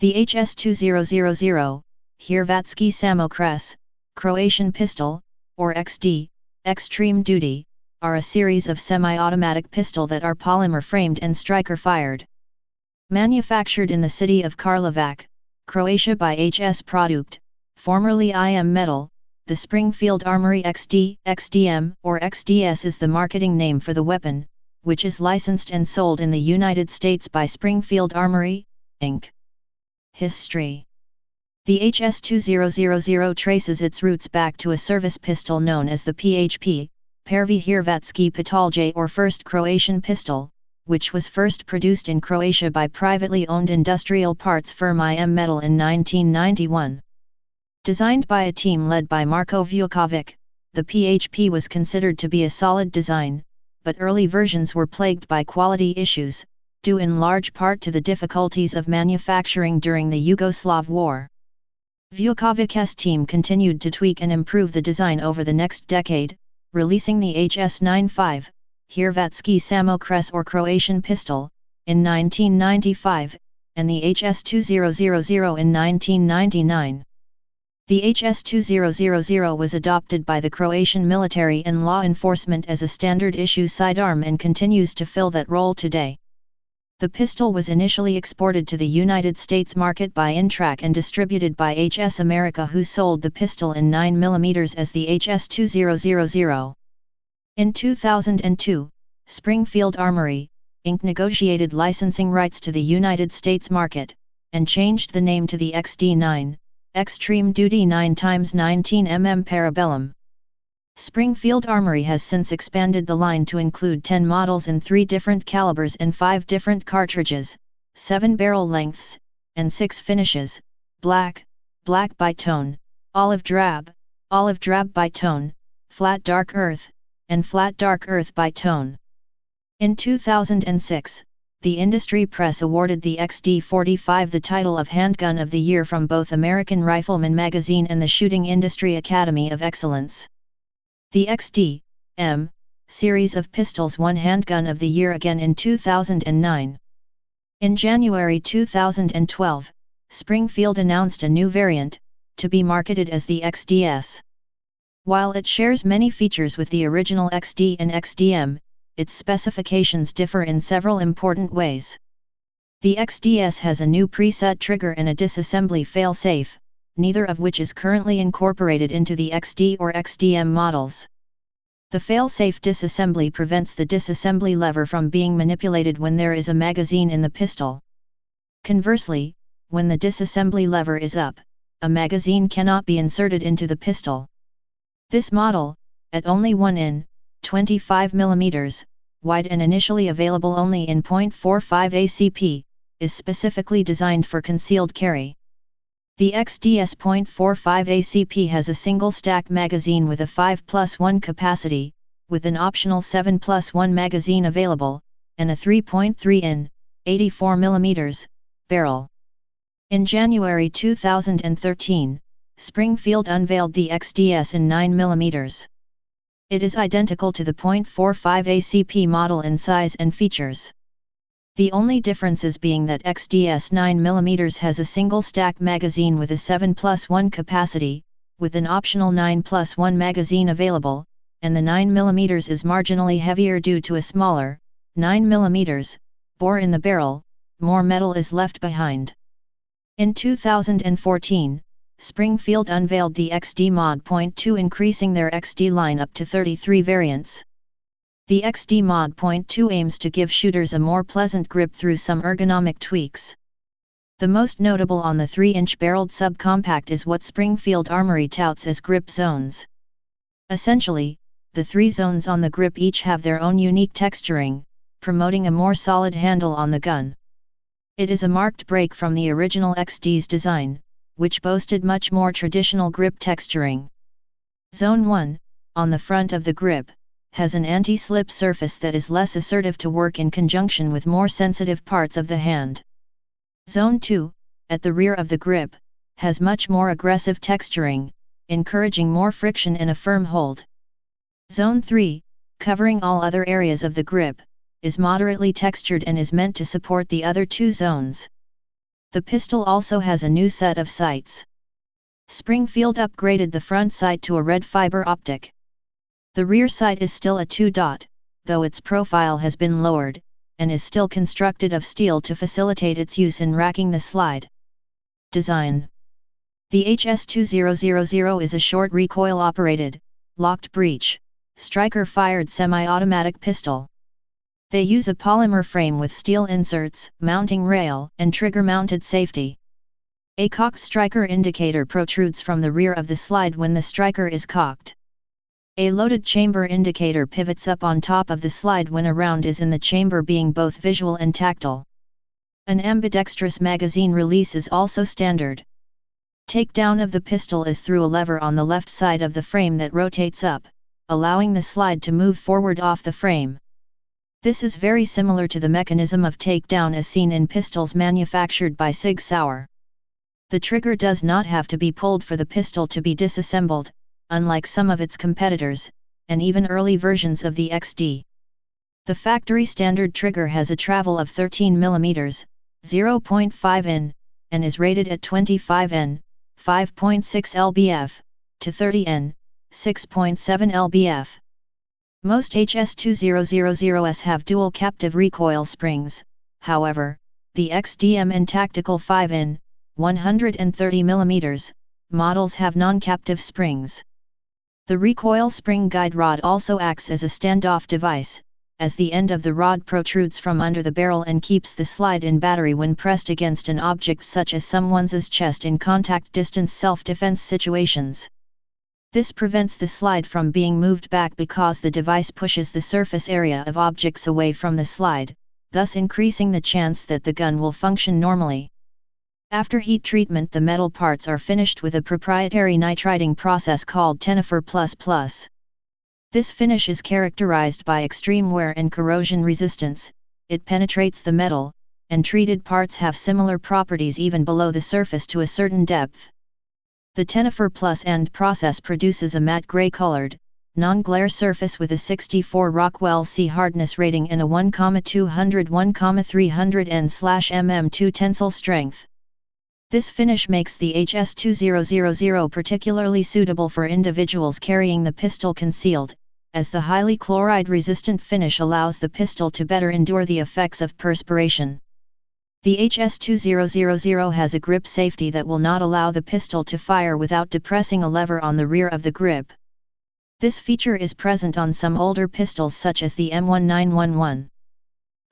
The HS2000, Hrvatski Samokres, Croatian pistol, or XD, extreme duty, are a series of semi-automatic pistol that are polymer-framed and striker-fired. Manufactured in the city of Karlovac, Croatia by HS Product, formerly IM Metal, the Springfield Armory XD, XDM, or XDS is the marketing name for the weapon, which is licensed and sold in the United States by Springfield Armory, Inc. History. The HS2000 traces its roots back to a service pistol known as the PHP, Prvi Hrvatski Pitalj, or First Croatian Pistol, which was first produced in Croatia by privately owned industrial parts firm IM Metal in 1991. Designed by a team led by Marko Vukovic, the PHP was considered to be a solid design, but early versions were plagued by quality issues, due in large part to the difficulties of manufacturing during the Yugoslav War. Vukovic's team continued to tweak and improve the design over the next decade, releasing the HS95, Hrvatski Samokres or Croatian Pistol, in 1995, and the HS2000 in 1999. The HS2000 was adopted by the Croatian military and law enforcement as a standard issue sidearm and continues to fill that role today. The pistol was initially exported to the United States market by Intrac and distributed by HS America, who sold the pistol in 9mm as the HS2000. In 2002, Springfield Armory, Inc. negotiated licensing rights to the United States market, and changed the name to the XD9, Extreme Duty 9x19mm Parabellum. Springfield Armory has since expanded the line to include 10 models in 3 different calibers and 5 different cartridges, 7 barrel lengths, and 6 finishes: black, black by tone, olive drab by tone, flat dark earth, and flat dark earth by tone. In 2006, the industry press awarded the XD45 the title of Handgun of the Year from both American Rifleman Magazine and the Shooting Industry Academy of Excellence. The XD-M series of pistols won Handgun of the Year again in 2009. In January 2012, Springfield announced a new variant, to be marketed as the XDS. While it shares many features with the original XD and XDM, its specifications differ in several important ways. The XDS has a new preset trigger and a disassembly failsafe, neither of which is currently incorporated into the XD or XDM models. The failsafe disassembly prevents the disassembly lever from being manipulated when there is a magazine in the pistol. Conversely, when the disassembly lever is up, a magazine cannot be inserted into the pistol. This model, at only 1 in. 25mm, wide and initially available only in .45 ACP, is specifically designed for concealed carry. The XDS .45 ACP has a single stack magazine with a 5+1 capacity, with an optional 7+1 magazine available, and a 3.3 in. 84mm barrel. In January 2013, Springfield unveiled the XDS in 9mm. It is identical to the .45 ACP model in size and features. The only differences being that XDS 9mm has a single stack magazine with a 7+1 capacity, with an optional 9+1 magazine available, and the 9mm is marginally heavier due to a smaller, 9mm, bore in the barrel. More metal is left behind. In 2014, Springfield unveiled the XD Mod .2, increasing their XD line up to 33 variants. The XD Mod .2 aims to give shooters a more pleasant grip through some ergonomic tweaks. The most notable on the 3-inch barreled subcompact is what Springfield Armory touts as grip zones. Essentially, the 3 zones on the grip each have their own unique texturing, promoting a more solid handle on the gun. It is a marked break from the original XD's design, which boasted much more traditional grip texturing. Zone 1, on the front of the grip, has an anti-slip surface that is less assertive to work in conjunction with more sensitive parts of the hand. Zone 2, at the rear of the grip, has much more aggressive texturing, encouraging more friction and a firm hold. Zone 3, covering all other areas of the grip, is moderately textured and is meant to support the other 2 zones. The pistol also has a new set of sights. Springfield upgraded the front sight to a red fiber optic. The rear sight is still a 2-dot, though its profile has been lowered, and is still constructed of steel to facilitate its use in racking the slide. Design. The HS2000 is a short recoil-operated, locked breech, striker-fired semi-automatic pistol. They use a polymer frame with steel inserts, mounting rail, and trigger-mounted safety. A cocked striker indicator protrudes from the rear of the slide when the striker is cocked. A loaded chamber indicator pivots up on top of the slide when a round is in the chamber, being both visual and tactile. An ambidextrous magazine release is also standard. Takedown of the pistol is through a lever on the left side of the frame that rotates up, allowing the slide to move forward off the frame. This is very similar to the mechanism of takedown as seen in pistols manufactured by Sig Sauer. The trigger does not have to be pulled for the pistol to be disassembled, unlike some of its competitors, and even early versions of the XD. The factory standard trigger has a travel of 13 mm, 0.5 in, and is rated at 25 N, 5.6 lbf, to 30 N, 6.7 lbf. Most HS2000s have dual captive recoil springs, however, the XDM and Tactical 5 in, 130 mm, models have non-captive springs. The recoil spring guide rod also acts as a standoff device, as the end of the rod protrudes from under the barrel and keeps the slide in battery when pressed against an object such as someone's chest in contact distance self-defense situations. This prevents the slide from being moved back because the device pushes the surface area of objects away from the slide, thus increasing the chance that the gun will function normally. After heat treatment, the metal parts are finished with a proprietary nitriding process called Tenifer++. This finish is characterized by extreme wear and corrosion resistance, it penetrates the metal, and treated parts have similar properties even below the surface to a certain depth. The Tenifer+ end process produces a matte gray-colored, non-glare surface with a 64 Rockwell C hardness rating and a 1,200/1,300 N/mm2 tensile strength. This finish makes the HS2000 particularly suitable for individuals carrying the pistol concealed, as the highly chloride-resistant finish allows the pistol to better endure the effects of perspiration. The HS2000 has a grip safety that will not allow the pistol to fire without depressing a lever on the rear of the grip. This feature is present on some older pistols such as the M1911.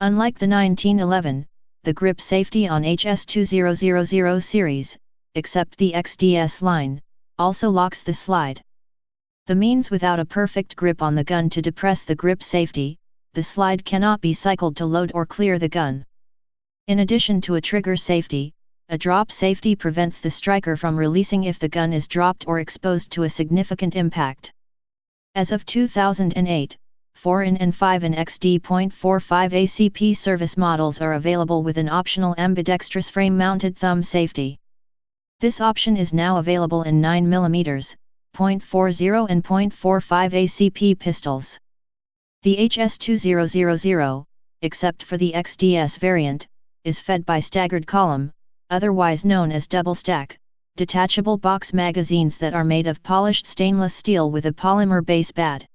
Unlike the 1911, the grip safety on HS2000 series, except the XDS line, also locks the slide. The means without a perfect grip on the gun to depress the grip safety, the slide cannot be cycled to load or clear the gun. In addition to a trigger safety, a drop safety prevents the striker from releasing if the gun is dropped or exposed to a significant impact. As of 2008, 4-in and 5-in XD.45 ACP service models are available with an optional ambidextrous frame-mounted thumb safety. This option is now available in 9mm, .40 and .45 ACP pistols. The HS2000, except for the XDS variant, is fed by staggered column, otherwise known as double stack, detachable box magazines that are made of polished stainless steel with a polymer base pad.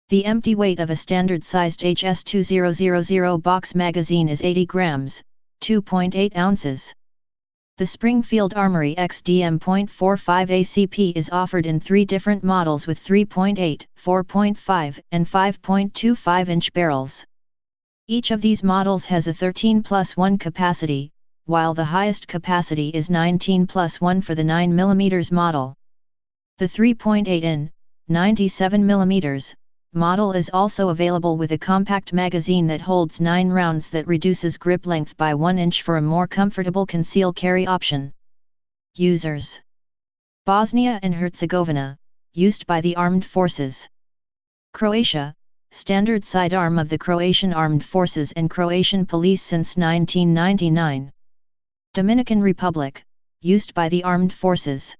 The empty weight of a standard-sized HS2000 box magazine is 80 grams, 2.8 ounces. The Springfield Armory XDM.45 ACP is offered in 3 different models with 3.8, 4.5, and 5.25-inch barrels. Each of these models has a 13+1 capacity, while the highest capacity is 19+1 for the 9mm model. The 3.8-in, 97mm, model is also available with a compact magazine that holds 9 rounds that reduces grip length by 1 inch for a more comfortable conceal carry option. Users: Bosnia and Herzegovina, used by the Armed Forces. Croatia, standard sidearm of the Croatian Armed Forces and Croatian Police since 1999. Dominican Republic, used by the Armed Forces.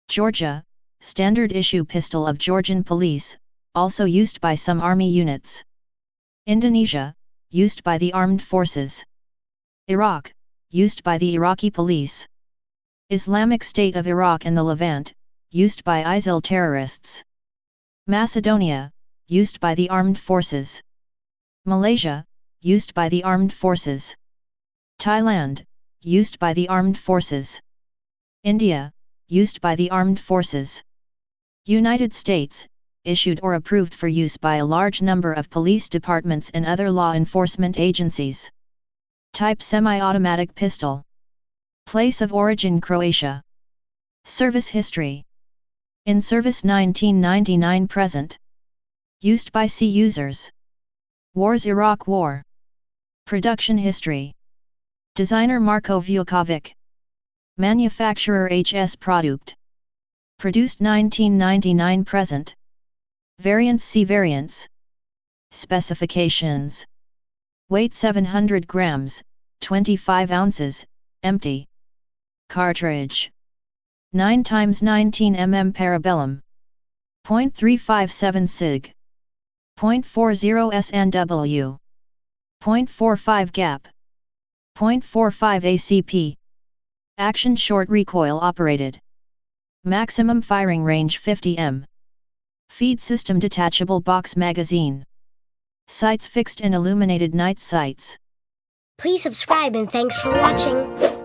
Georgia, standard issue pistol of Georgian Police, also used by some army units. Indonesia, used by the Armed Forces. Iraq, used by the Iraqi police. Islamic State of Iraq and the Levant, used by ISIL terrorists. Macedonia, used by the armed forces. Malaysia, used by the armed forces. Thailand, used by the armed forces. India, used by the armed forces. United States, issued or approved for use by a large number of police departments and other law enforcement agencies. Type semi-automatic pistol. Place of origin Croatia. Service history. In service 1999 present. Used by C users. Wars Iraq War. Production history. Designer Marko Vukovic. Manufacturer HS Product. Produced 1999 present. Variants see variants. Specifications. Weight 700 grams, 25 ounces, empty. Cartridge. 9 x 19 mm parabellum. 0.357 sig. 0.40 SNW. 0.45 gap. 0.45 ACP. Action short recoil operated. Maximum firing range 50 m. Feed system detachable box magazine. Sights fixed and illuminated night sights. Please subscribe and thanks for watching.